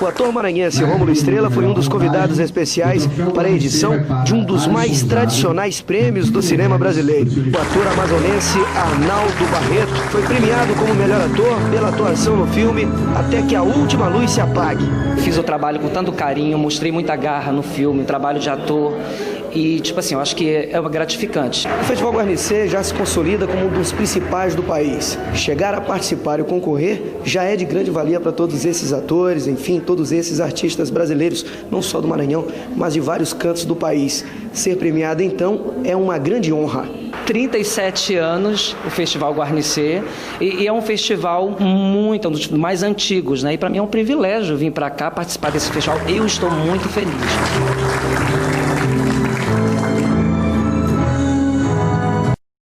O ator maranhense Rômulo Estrela foi um dos convidados especiais para a edição de um dos mais tradicionais prêmios do cinema brasileiro. O ator amazonense Arnaldo Barreto foi premiado como melhor ator pela atuação no filme Até que a Última Luz se Apague. Fiz o trabalho com tanto carinho, mostrei muita garra no filme, o trabalho de ator. E, tipo assim, eu acho que é gratificante. O Festival Guarnicê já se consolida como um dos principais do país. Chegar a participar e concorrer já é de grande valia para todos esses atores, enfim, todos esses artistas brasileiros, não só do Maranhão, mas de vários cantos do país. Ser premiado, então, é uma grande honra. 37 anos o Festival Guarnicê e é um festival um dos mais antigos, né? E para mim é um privilégio vir para cá participar desse festival. Eu estou muito feliz.